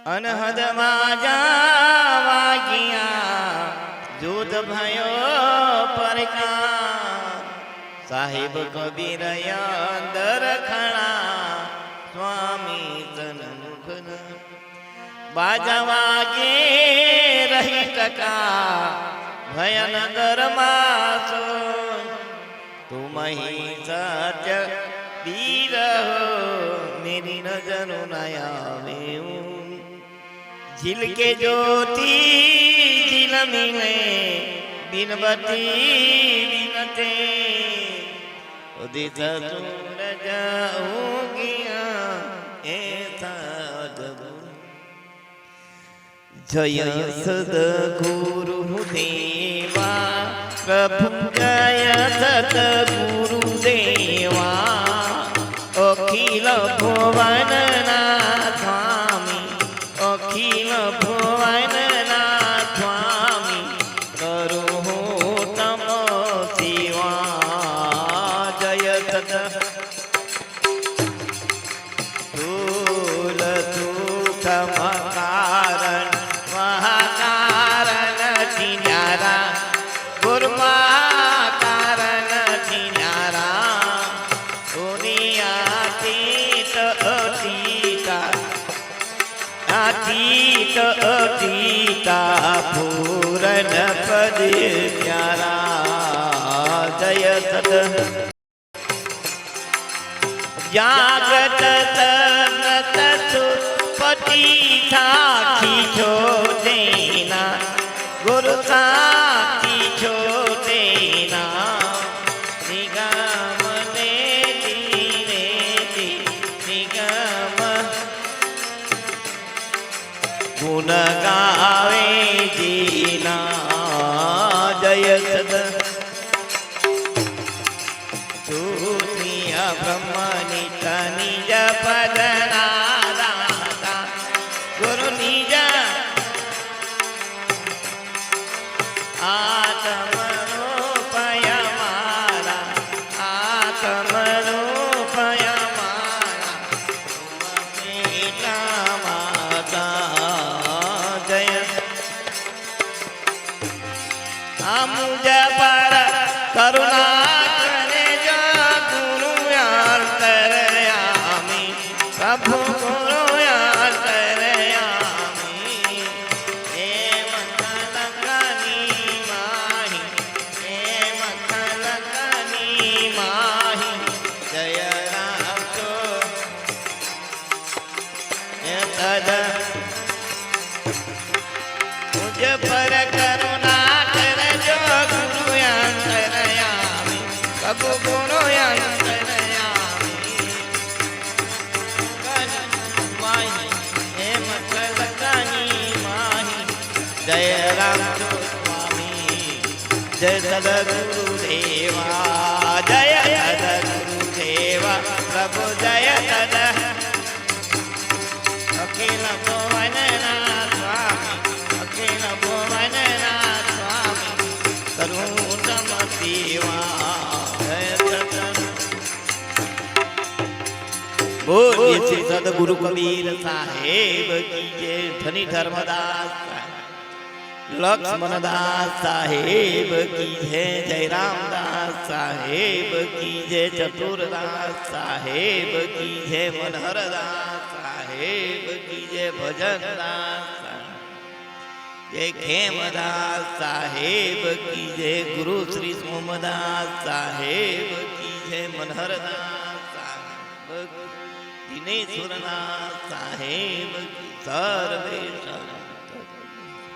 અનહદમાં જાવા ગયા જૂથ ભયો પરકા સાહેબ કબીર અંદર ખણા સ્વામી તનમુખન બાજા વાગે રહી ટકા ભયનગર માં તુમ હી સત્ય વીર मेरी नजर नयावे झिल के ज्योति झिल मिले बिनबती बिनते उदित सूरज उगिया ऐसा जय सद्गुरु देवा प्रभु जय सद्गुरु देवा अखिल भुवन स्वामी अखिल भुवन स्वामी करो तम शिवा जय सत तुल सुख कारण महाकारण जिन्यारा गुरुमा कारण जिन्यारा अतीत अतीता पूरन पद प्यारा जय सद जागृत तनत सुपति साखी छो देना गुरु साखी छो देना निगम दे धीरे निगम गुण गावे जीना जय सद तूतिया ब्रह्मनित निज पदना गुरु निज आत्मरूपय मारा आत्मरूपय मुझ पर करुणा करे जो गुरु अंतरयामी प्रभु गुरु अंतरयामी हे मतलकनी माही हे मतलकनी माही जय राम तो तद मुझ पर करुणा प्रभु गुरु अंतरयामी माही हे मतलकनी माही जय राम स्वामी जय सद्गुरु देवा जय सद्गुरु देवा प्रभु जय सद अखिल भुवन स्वामी अखिल भुवन स्वामी करुण तम देवा बोलिए श्री सद्गुरु कबीर साहेब की जय धनी धर्मदास लक्ष्मण दास साहेब की जय जय रामदास साहेब की जय चतुरदास साहेब की जय मनहरदास साहेब की जय भजनदास जय खेमदास साहेब की जय गुरु श्री सोमदास साहेब की जय मनहरदास साहेब दिनेश्वरनाथ साहेब की सर्वेश